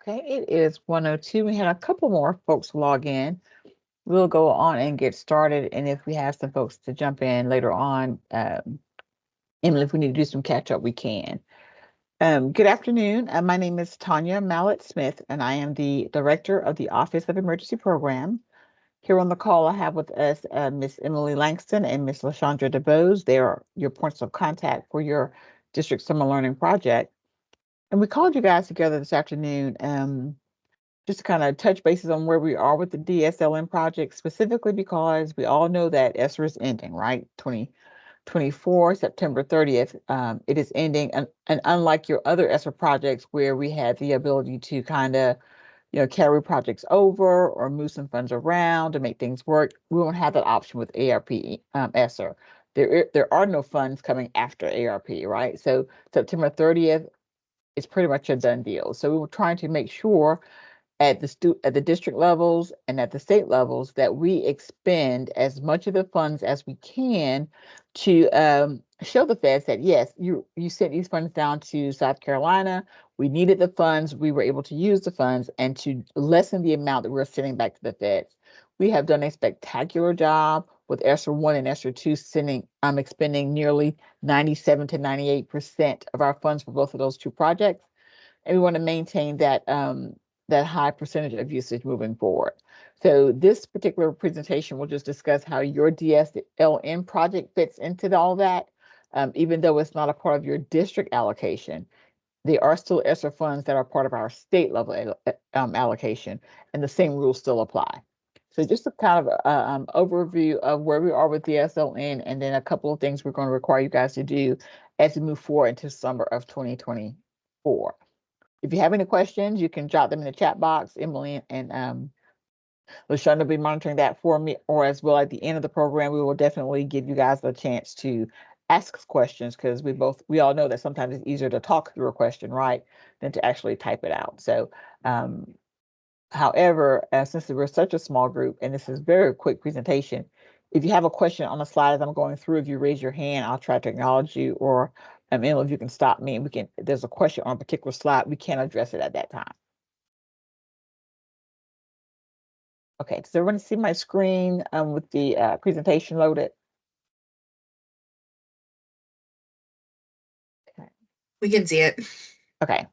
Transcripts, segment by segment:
Okay, it is 1:02. We had a couple more folks log in. We'll go on and get started. And if we have some folks to jump in later on, Emily, if we need to do some catch up, we can. Good afternoon. My name is Tanya Mallett Smith, and I am the Director of the Office of Emergency Programs. Here on the call, I have with us Miss Emily Langston and Miss LaShondra DeBose. They are your points of contact for your district summer learning project. And we called you guys together this afternoon just to kind of touch bases on where we are with the DSLN project, specifically because we all know that ESSER is ending, right? 2024, September 30th, it is ending. And unlike your other ESSER projects where we had the ability to kind of, carry projects over or move some funds around to make things work, we won't have that option with ARP ESSER. There are no funds coming after ARP, right? So September 30th is pretty much a done deal. So we were trying to make sure at the district levels and at the state levels that we expend as much of the funds as we can to show the feds that yes, you sent these funds down to South Carolina. We needed the funds. We were able to use the funds and to lessen the amount that we're sending back to the feds. We have done a spectacular job with ESSER 1 and ESSER 2 expending nearly 97 to 98% of our funds for both of those two projects. And we want to maintain that that high percentage of usage moving forward. So this particular presentation will just discuss how your DSLN project fits into all that. Even though it's not a part of your district allocation, they are still ESSER funds that are part of our state level allocation, and the same rules still apply. So just a kind of overview of where we are with DSLN, and then a couple of things we're going to require you guys to do as we move forward into summer of 2024. If you have any questions, you can jot them in the chat box. Emily and LaShondra will be monitoring that for me, or as well at the end of the program, we will definitely give you guys a chance to ask questions because we all know that sometimes it's easier to talk through a question, right, than to actually type it out. So, however, since we're such a small group and this is a very quick presentation, if you have a question on the slide as I'm going through, if you raise your hand, I'll try to acknowledge you, or Emily, if you can stop me and if there's a question on a particular slide, we can address it at that time. Okay, does everyone see my screen with the presentation loaded? Okay. We can see it. Okay.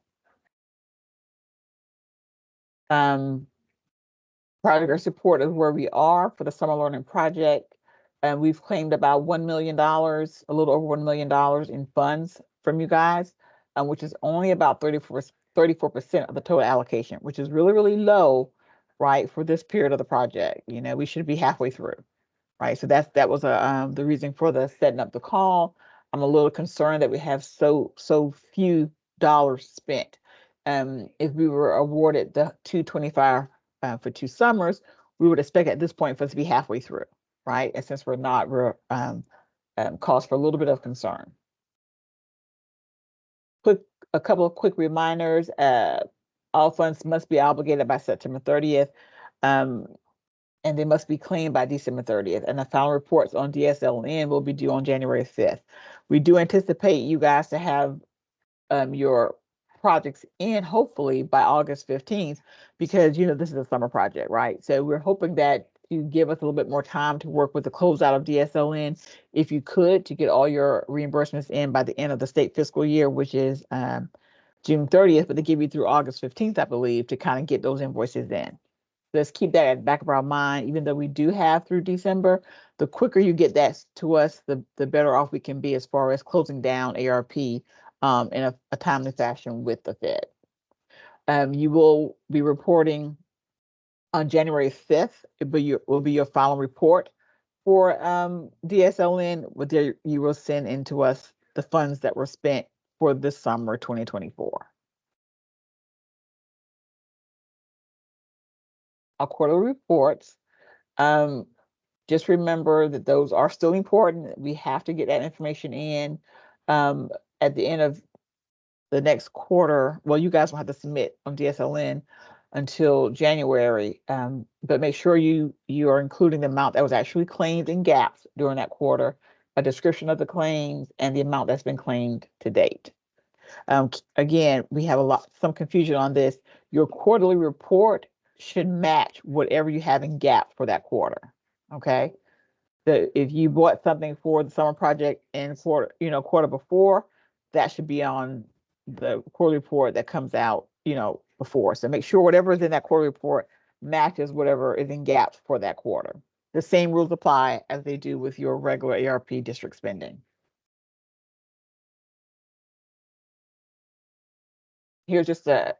Project support is where we are for the summer learning project. And we've claimed about $1 million, a little over $1 million in funds from you guys, which is only about 34% of the total allocation, which is really, really low, right, for this period of the project. We should be halfway through, right? So that was the reason for the setting up the call. I'm a little concerned that we have so few dollars spent. If we were awarded the 225 for 2 summers, we would expect at this point for us to be halfway through, right? And since we're not, we're cause for a little bit of concern. A couple of quick reminders. All funds must be obligated by September 30th, and they must be claimed by December 30th. And the final reports on DSLN will be due on January 5th. We do anticipate you guys to have your projects in hopefully by August 15th, because this is a summer project, right? So we're hoping that you give us a little bit more time to work with the closeout of DSLN, if you could, to get all your reimbursements in by the end of the state fiscal year, which is June 30th, but they give you through August 15th, I believe, to kind of get those invoices in. Let's keep that at the back of our mind. Even though we do have through December, the quicker you get that to us, the better off we can be as far as closing down ARP in a timely fashion with the Fed. You will be reporting on January 5th. It will be your final report for DSLN. You will send into us the funds that were spent for this summer 2024. Our quarterly reports. Just remember that those are still important. We have to get that information in at the end of the next quarter. Well, you guys will have to submit on DSLN until January, but make sure you are including the amount that was actually claimed in gaps during that quarter, a description of the claims, and the amount that's been claimed to date. Again, we have some confusion on this. Your quarterly report should match whatever you have in gap for that quarter. Okay. If you bought something for the summer project in quarter before, that should be on the quarterly report that comes out, before. So make sure whatever is in that quarterly report matches whatever is in gaps for that quarter. The same rules apply as they do with your regular ARP district spending. Here's just an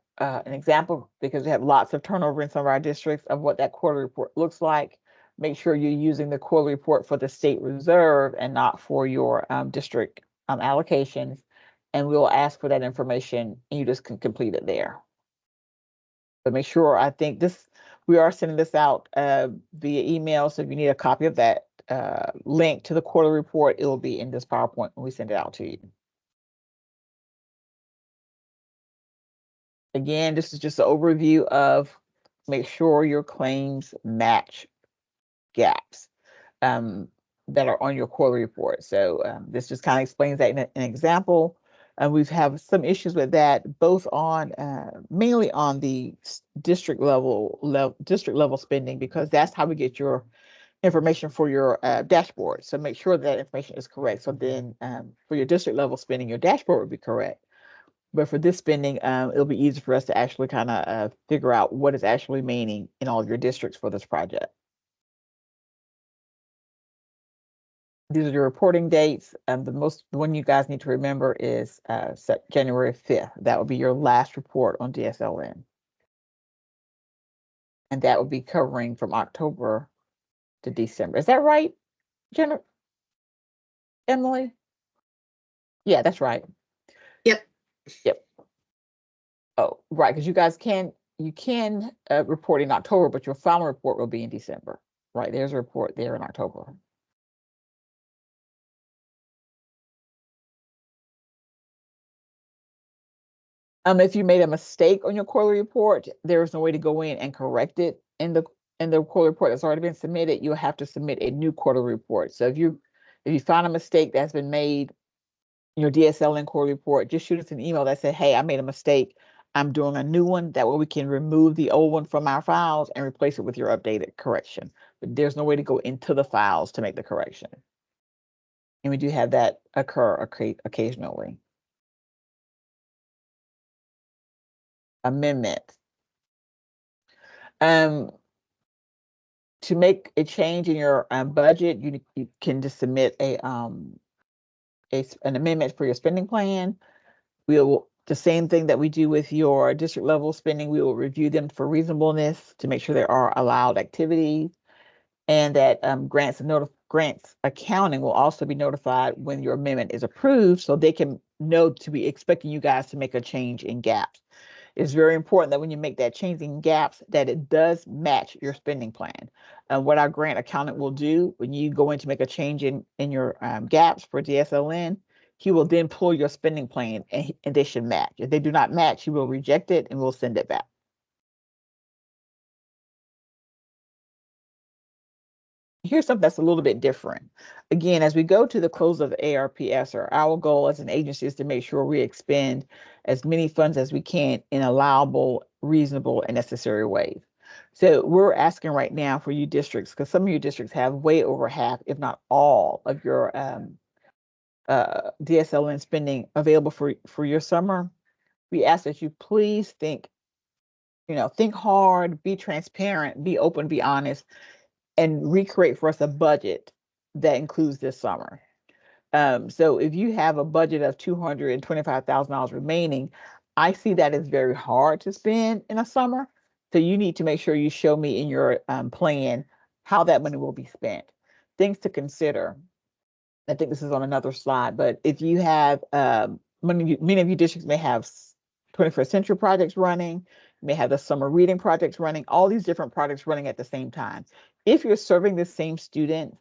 example, because we have lots of turnover in some of our districts, of what that quarterly report looks like. Make sure you're using the quarterly report for the state reserve and not for your district allocations. And we'll ask for that information and you just can complete it there. But make sure, I think we are sending this out via email. So if you need a copy of that link to the quarterly report, it will be in this PowerPoint when we send it out to you. Again, this is just an overview of make sure your claims match gaps that are on your quarterly report. So this just kind of explains that in an example. And we've have some issues with that, both on mainly on the district level spending, because that's how we get your information for your dashboard. So make sure that information is correct. So then for your district level spending, your dashboard would be correct. But for this spending, it'll be easy for us to actually kind of figure out what is actually remaining in all of your districts for this project. These are your reporting dates. The one you guys need to remember is January 5th. That will be your last report on DSLN. And that will be covering from October to December. Is that right, Emily? Yeah, that's right. Yep. Oh, right, because you guys can report in October, but your final report will be in December. Right, there's a report there in October. If you made a mistake on your quarterly report, there's no way to go in and correct it in the quarterly report that's already been submitted. You'll have to submit a new quarterly report. So if you find a mistake that's been made in your DSLN quarterly report, just shoot us an email that said, hey, I made a mistake. I'm doing a new one. That way we can remove the old one from our files and replace it with your updated correction. But there's no way to go into the files to make the correction. And we do have that occur occasionally. Amendment. To make a change in your budget, you can just submit an amendment for your spending plan. The same thing that we do with your district level spending, we will review them for reasonableness to make sure there are allowed activities, and that grants accounting will also be notified when your amendment is approved, so they can know to be expecting you guys to make a change in gaps. It's very important that when you make that change in gaps, that it does match your spending plan. What our grant accountant will do when you go in to make a change in your gaps for DSLN, he will then pull your spending plan and they should match. If they do not match, he will reject it and we'll send it back. Here's something that's a little bit different. Again, as we go to the close of the ARPS, our goal as an agency is to make sure we expend as many funds as we can in allowable, reasonable, and necessary ways. So we're asking right now for you districts, because some of your districts have way over half, if not all, of your DSLN spending available for your summer. We ask that you please think hard, be transparent, be open, be honest, and recreate for us a budget that includes this summer. So if you have a budget of $225,000 remaining, I see that as very hard to spend in a summer. So you need to make sure you show me in your plan how that money will be spent. Things to consider. I think this is on another slide, but if you have many of you districts may have 21st century projects running, may have the summer reading projects running, all these different projects running at the same time. If you're serving the same students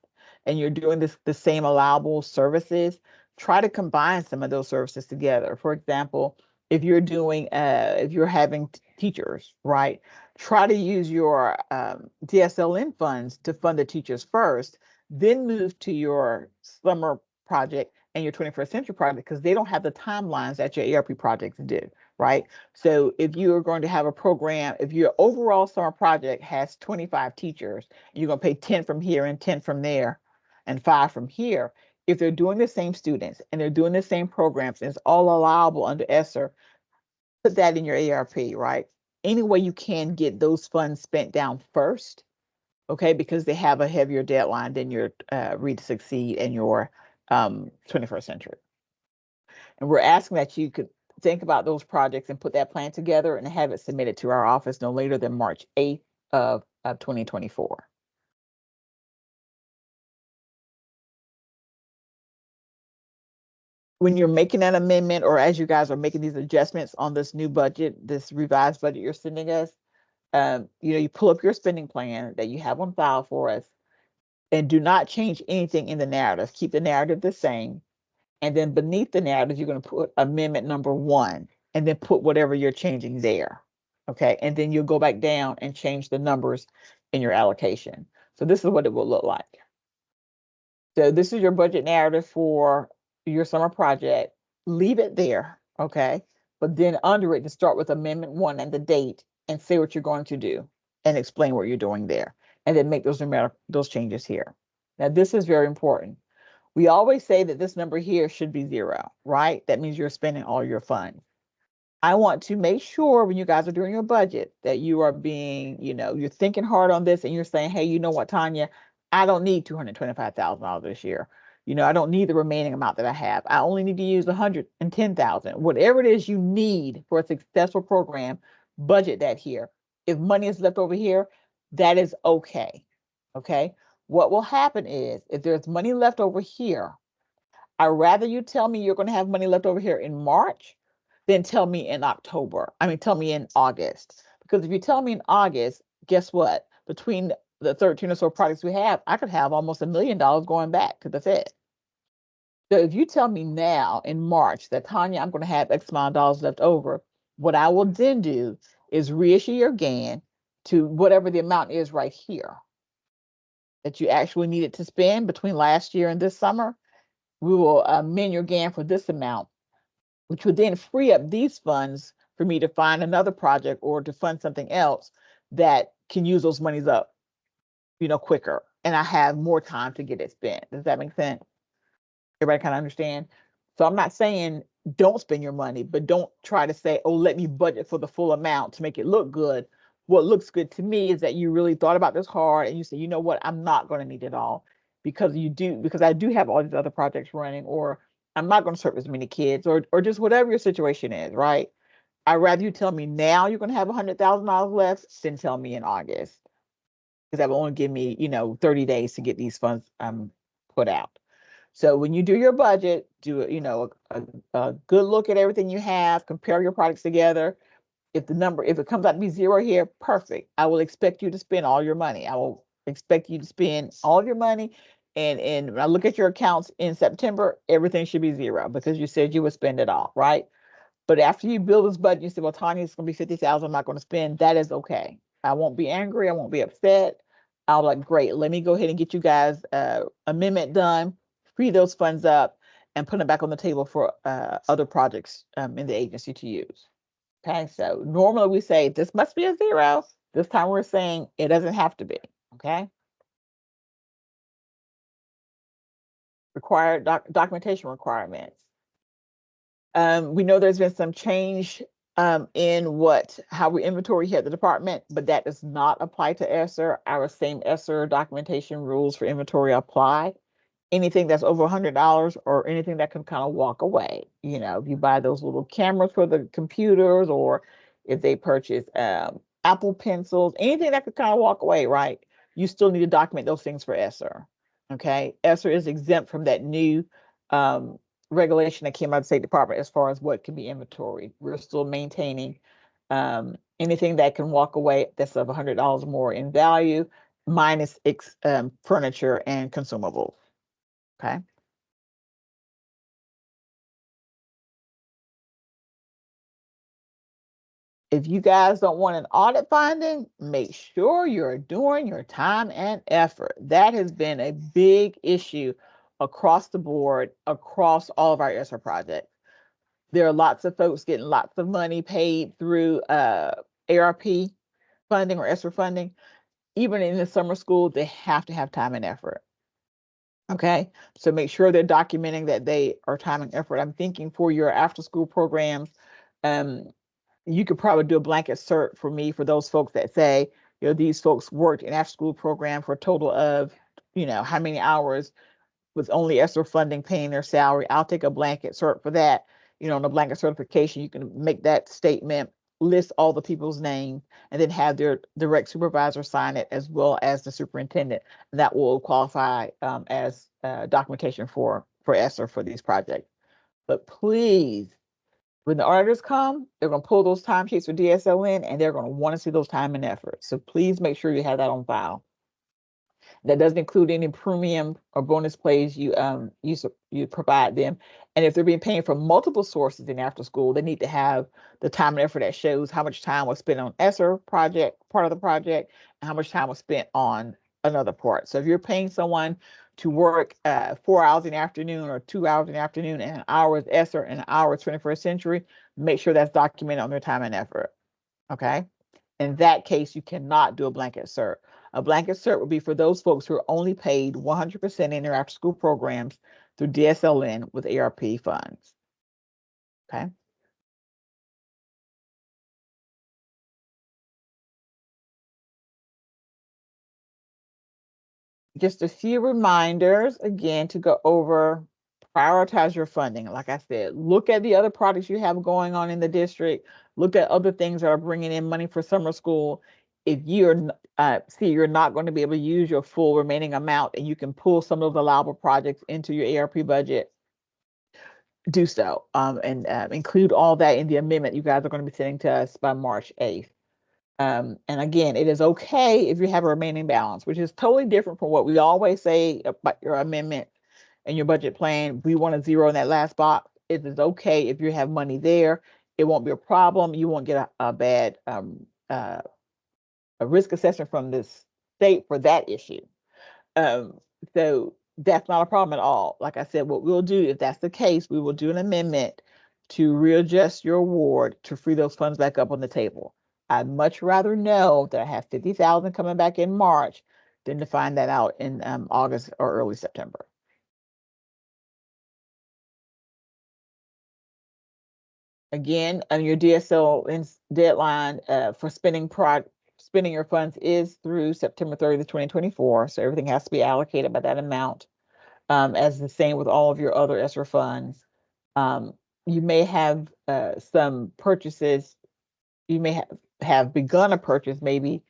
and you're doing the same allowable services, try to combine some of those services together. For example, if you're having teachers, right? Try to use your DSLN funds to fund the teachers first, then move to your summer project, and your 21st century project because they don't have the timelines that your ERP projects do, right? So if you are going to have a program, if your overall summer project has 25 teachers, you're going to pay 10 from here and 10 from there and 5 from here. If they're doing the same students and they're doing the same programs, and it's all allowable under ESSER, put that in your ARP, right? Any way you can get those funds spent down first, okay, because they have a heavier deadline than your Read to Succeed and your 21st century. And we're asking that you could think about those projects and put that plan together and have it submitted to our office no later than March 8th of 2024. When you're making that amendment, or as you guys are making these adjustments on this new budget, this revised budget you're sending us, you pull up your spending plan that you have on file for us and do not change anything in the narrative. Keep the narrative the same. And then beneath the narrative, you're going to put amendment number 1 and then put whatever you're changing there. Okay. And then you'll go back down and change the numbers in your allocation. So this is what it will look like. So this is your budget narrative for your summer project. Leave it there. Okay. But then under it, to start with amendment 1 and the date and say what you're going to do and explain what you're doing there. And then make those changes here. Now, this is very important. We always say that this number here should be 0, right? That means you're spending all your funds. I want to make sure when you guys are doing your budget that you are being, you're thinking hard on this and you're saying, hey, you know what, Tanya, I don't need $225,000 this year. I don't need the remaining amount that I have. I only need to use $110,000. Whatever it is you need for a successful program, budget that here. If money is left over here, that is okay. Okay. What will happen is if there's money left over here, I'd rather you tell me you're going to have money left over here in March than tell me in October. Tell me in August. Because if you tell me in August, guess what? Between the 13 or so projects we have, I could have almost $1 million going back to the Fed. So if you tell me now in March that, Tanya, I'm going to have X amount of dollars left over, what I will then do is reissue your GAN to whatever the amount is right here that you actually needed to spend between last year and this summer. We will amend your GAN for this amount, which would then free up these funds for me to find another project or to fund something else that can use those monies up, quicker. And I have more time to get it spent. Does that make sense? Everybody kind of understand? So I'm not saying don't spend your money, but don't try to say, oh, let me budget for the full amount to make it look good. What looks good to me is that you really thought about this hard and you say, you know what, I'm not going to need it all because I do have all these other projects running, or I'm not going to serve as many kids, or just whatever your situation is, right? I'd rather you tell me now you're going to have $100,000 left than tell me in August, because that will only give me, 30 days to get these funds put out. So when you do your budget, do a good look at everything you have, compare your products together. If it comes out to be 0 here, perfect. I will expect you to spend all your money. I will expect you to spend all of your money. And when I look at your accounts in September, everything should be 0 because you said you would spend it all, right? But after you build this budget, you say, well, Tanya, it's going to be 50,000. I'm not going to spend. That is okay. I won't be angry. I won't be upset. I'll be like, great, let me go ahead and get you guys amendment done, free those funds up, and put them back on the table for other projects in the agency to use. Okay, so normally we say this must be a 0. This time we're saying it doesn't have to be. Okay. Required documentation requirements. We know there's been some change in how we inventory here at the department, but that does not apply to ESSER. Our same ESSER documentation rules for inventory apply. Anything that's over $100 or anything that can kind of walk away. If you buy those little cameras for the computers, or if they purchase Apple pencils, anything that could kind of walk away, right? You still need to document those things for ESSER. Okay, ESSER is exempt from that new regulation that came out of the State Department as far as what can be inventoried. We're still maintaining anything that can walk away that's of $100 more in value, minus furniture and consumables. Okay. If you guys don't want an audit finding, make sure you're doing your time and effort. That has been a big issue across the board, across all of our ESSER projects. There are lots of folks getting lots of money paid through ARP funding or ESSER funding. Even in the summer school, they have to have time and effort. Okay, so make sure they're documenting that they are time and effort. I'm thinking for your after school programs, you could probably do a blanket cert for me for those folks that say, these folks worked in after school program for a total of, how many hours with only ESSER funding paying their salary. I'll take a blanket cert for that. On a blanket certification, you can make that statement, list all the people's names, and then have their direct supervisor sign it as well as the superintendent. That will qualify as documentation for ESSER for these projects. But please, when the auditors come, they're going to pull those timesheets for DSLN, and they're going to want to see those time and effort. So please make sure you have that on file. That doesn't include any premium or bonus plays you provide them. And if they're being paid from multiple sources in after school, they need to have the time and effort that shows how much time was spent on ESSER project, part of the project, and how much time was spent on another part. So if you're paying someone to work 4 hours in the afternoon or 2 hours in the afternoon and an hour is ESSER and an hour is 21st century, make sure that's documented on their time and effort. Okay. In that case, you cannot do a blanket cert. A blanket cert would be for those folks who are only paid 100% in their after school programs through DSLN with ARP funds. Okay. Just a few reminders again to go over, prioritize your funding. Like I said, look at the other projects you have going on in the district. Look at other things that are bringing in money for summer school. If you're you're not going to be able to use your full remaining amount and you can pull some of the allowable projects into your ARP budget, do so and include all that in the amendment you guys are going to be sending to us by March 8th. And again, it is okay if you have a remaining balance, which is totally different from what we always say about your amendment and your budget plan. We want to zero in that last box. It is okay if you have money there. It won't be a problem. You won't get a bad a risk assessment from the state for that issue. So that's not a problem at all. Like I said, what we'll do, if that's the case, we will do an amendment to readjust your award to free those funds back up on the table. I'd much rather know that I have 50,000 coming back in March than to find that out in August or early September. Again, your DSL deadline for spending your funds is through September 30th, 2024. So everything has to be allocated by that amount. As the same with all of your other ESSER funds. You may have some purchases. You may have begun a purchase maybe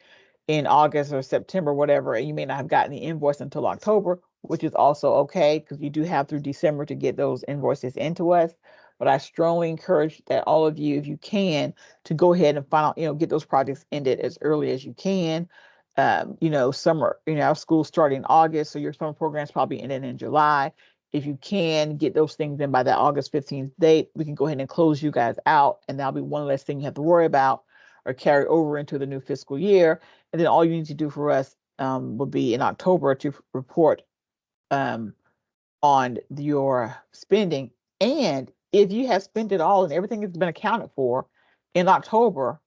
in August or September, whatever, and you may not have gotten the invoice until October, which is also okay because you do have through December to get those invoices into us. But I strongly encourage that all of you, if you can, to go ahead and get those projects ended as early as you can. Summer, our school starting in August, so your summer program's probably ending in July. If you can get those things in by that August 15th date, we can go ahead and close you guys out, and that'll be one less thing you have to worry about or carry over into the new fiscal year. And then all you need to do for us will be in October to report on your spending. And if you have spent it all and everything has been accounted for in October,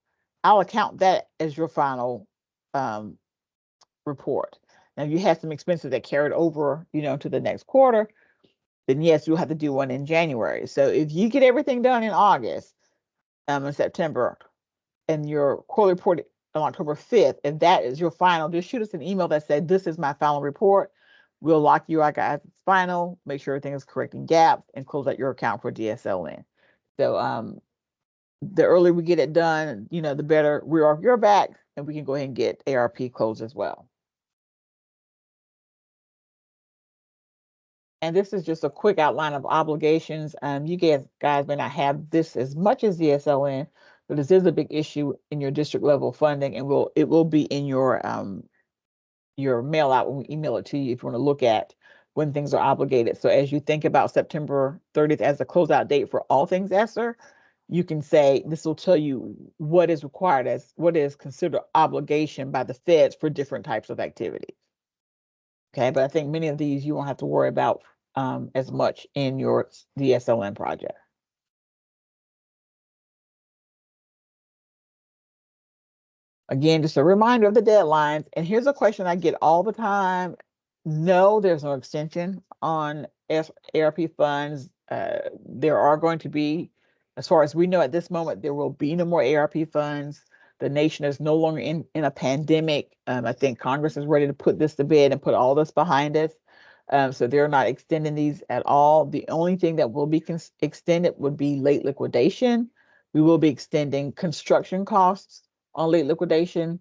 I'll account that as your final report. Now, if you had some expenses that carried over, to the next quarter, then yes, you'll have to do one in January. So if you get everything done in August, and September, and your quarterly report on October 5th, if that is your final, just shoot us an email that said, this is my final report. We'll lock you out as it's final, make sure everything is correct in gaps, and close out your account for DSLN. So the earlier we get it done, the better we're off your back, and we can go ahead and get ARP closed as well. And this is just a quick outline of obligations. You guys may not have this as much as DSLN, but this is a big issue in your district level funding, and it will be in your mail out when we email it to you if you want to look at when things are obligated. So as you think about September 30th as the closeout date for all things ESSER, you can say this will tell you what is required as what is considered obligation by the feds for different types of activities. Okay, but I think many of these you won't have to worry about as much in your DSLN project. Again, just a reminder of the deadlines. And here's a question I get all the time. No, there's no extension on ARP funds. There are going to be, as far as we know at this moment, there will be no more ARP funds. The nation is no longer in a pandemic. I think Congress is ready to put this to bed and put all this behind us. So they're not extending these at all. The only thing that will be extended would be late liquidation. We will be extending construction costs on late liquidation.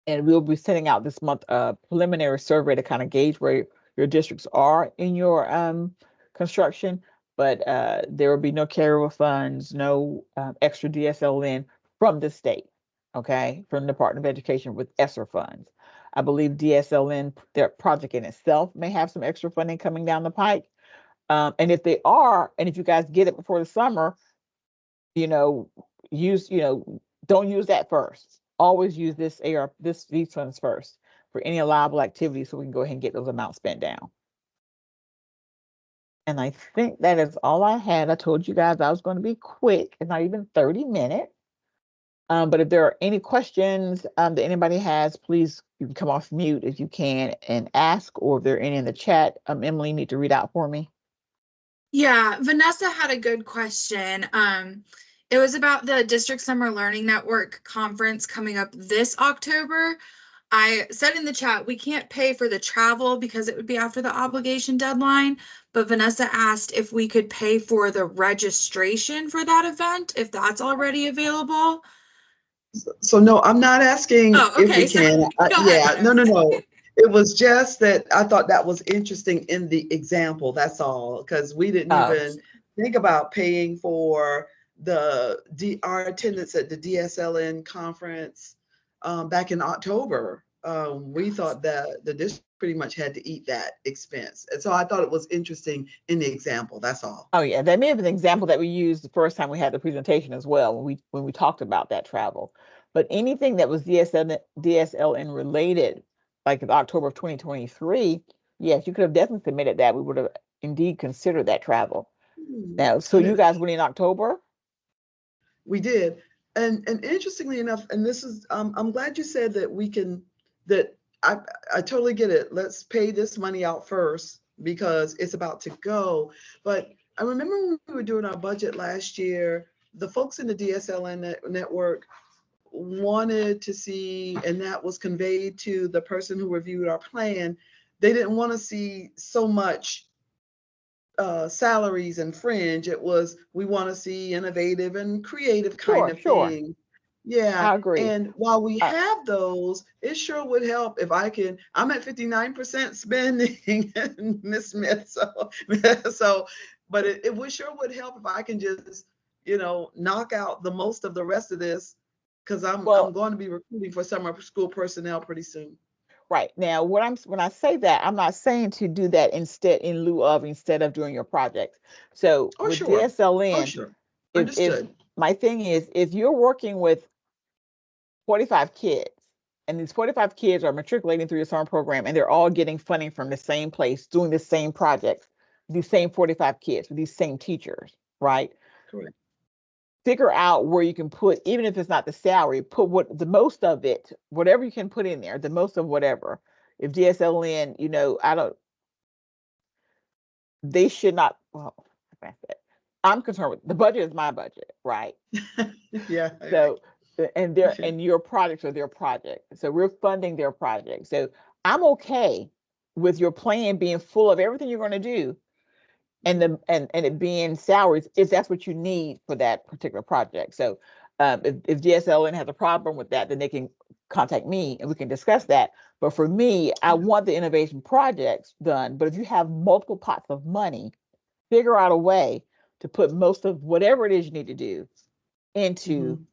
And we'll be sending out this month a preliminary survey to kind of gauge where your districts are in your construction. But there will be no carryover funds, no extra DSLN from the state, okay, from the Department of Education with ESSER funds. I believe DSLN, their project in itself, may have some extra funding coming down the pike. And if they are, and if you guys get it before the summer, don't use that first. Always use these funds first for any allowable activities so we can go ahead and get those amounts spent down. And I think that is all I had. I told you guys I was going to be quick. It's not even 30 minutes. But if there are any questions that anybody has, please, you can come off mute if you can and ask, or if there are any in the chat, Emily, you need to read out for me. Yeah, Vanessa had a good question. It was about the District Summer Learning Network conference coming up this October. I said in the chat, we can't pay for the travel because it would be after the obligation deadline, but Vanessa asked if we could pay for the registration for that event, if that's already available. So no, I'm not asking if we can. Yeah, no. It was just that I thought that was interesting in the example. That's all, because we didn't even think about paying for our attendance at the DSLN conference back in October. We thought that the district pretty much had to eat that expense, and so I thought it was interesting in the example. That's all. Oh yeah, that may have been an example that we used the first time we had the presentation as well, when we talked about that travel. But anything that was DSLN related, like in October of 2023, yes, you could have definitely submitted that. We would have indeed considered that travel. Now, so you guys went in October? We did. And interestingly enough, and this is, I'm glad you said that I totally get it. Let's pay this money out first because it's about to go. But I remember when we were doing our budget last year, the folks in the DSLN network wanted to see, and that was conveyed to the person who reviewed our plan, they didn't want to see so much salaries and fringe. It was, we want to see innovative and creative kind of thing. Yeah, I agree. And while we have those, it sure would help if I'm at 59% spending, Ms. Smith. But it sure would help if I can just, knock out the most of the rest of this, because I'm going to be recruiting for summer school personnel pretty soon. Right. Now, when I say that, I'm not saying to do that instead of doing your project. So with DSLN, if my thing is, if you're working with 45 kids and these 45 kids are matriculating through your summer program and they're all getting funding from the same place, doing the same projects, these same 45 kids with these same teachers, right? Correct. Figure out where you can put, even if it's not the salary, put the most of it, whatever you can put in there, the most of whatever. If DSLN, they should not, I'm concerned with, the budget is my budget, right? Yeah. So, and your projects are their project. So we're funding their project. So I'm okay with your plan being full of everything you're going to do, and it being salaries if that's what you need for that particular project. So if DSLN has a problem with that, then they can contact me and we can discuss that. But for me, I want the innovation projects done. But if you have multiple pots of money, figure out a way to put most of whatever it is you need to do into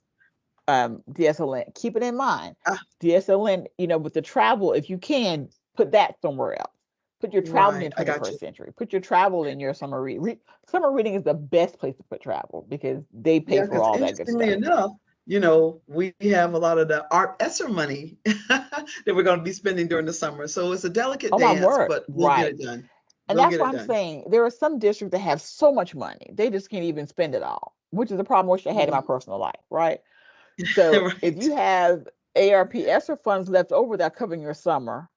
DSLN. Keep it in mind, DSLN, with the travel, if you can, put that somewhere else. Put your travel in 21st century. Put your travel in your summer reading. Summer reading is the best place to put travel because they pay for all that good stuff. Interestingly enough, we have a lot of the Art ESSER money that we're going to be spending during the summer. So it's a delicate dance, but we'll get it done. And They'll that's get why it I'm done. saying there are some districts that have so much money, they just can't even spend it all, which is a problem which I had in my Mhm. personal life, right? So if Right. you have ARP ESSER funds left over that are covering your summer,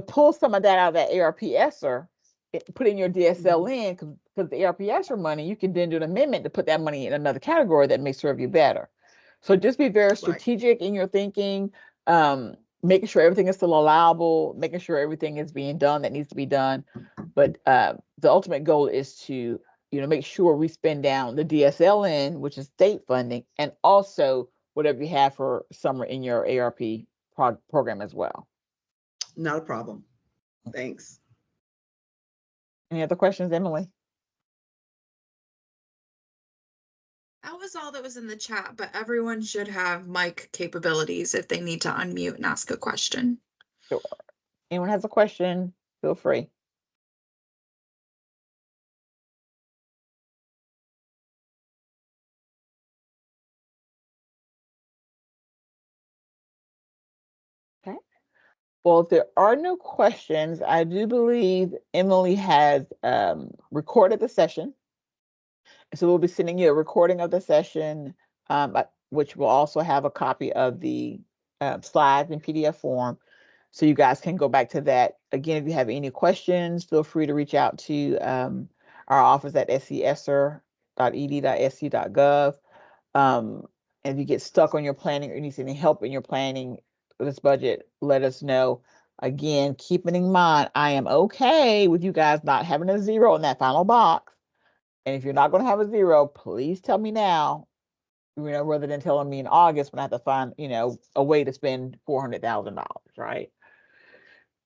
pull some of that out of that ARP ESSER, put in your DSL in, because the ARP ESSER money, you can then do an amendment to put that money in another category that may serve you better. So just be very Right. strategic in your thinking, making sure everything is still allowable, making sure everything is being done that needs to be done. But the ultimate goal is to, make sure we spend down the DSLN, which is state funding, and also whatever you have for summer in your ARP program as well. Not a problem. Thanks. Any other questions, Emily? That was all that was in the chat, but everyone should have mic capabilities if they need to unmute and ask a question. Sure. Anyone has a question, feel free. Okay. Well, if there are no questions, I do believe Emily has recorded the session. So we'll be sending you a recording of the session, which will also have a copy of the slides in PDF form. So you guys can go back to that. Again, if you have any questions, feel free to reach out to our office at scesser.ed.sc.gov. And if you get stuck on your planning or need any help in your planning for this budget, let us know. Again, keeping in mind, I am okay with you guys not having a zero in that final box. And if you're not going to have a zero, please tell me now, rather than telling me in August when I have to find, a way to spend $400,000, right?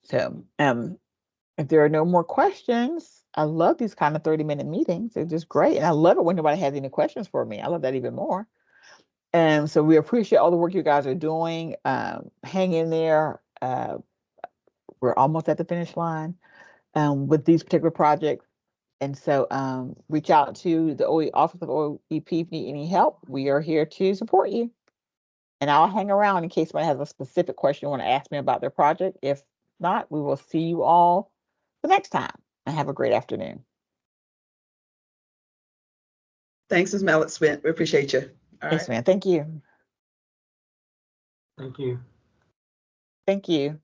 So, if there are no more questions, I love these kind of 30-minute meetings. They're just great. And I love it when nobody has any questions for me. I love that even more. And so we appreciate all the work you guys are doing. Hang in there. We're almost at the finish line with these particular projects. And so reach out to the Office of OEP if you need any help. We are here to support you. And I'll hang around in case somebody has a specific question you want to ask me about their project. If not, we will see you all the next time. And have a great afternoon. Thanks, Ms. Mallet-Smith. We appreciate you. All Yes, right. ma'am. Thank you. Thank you. Thank you.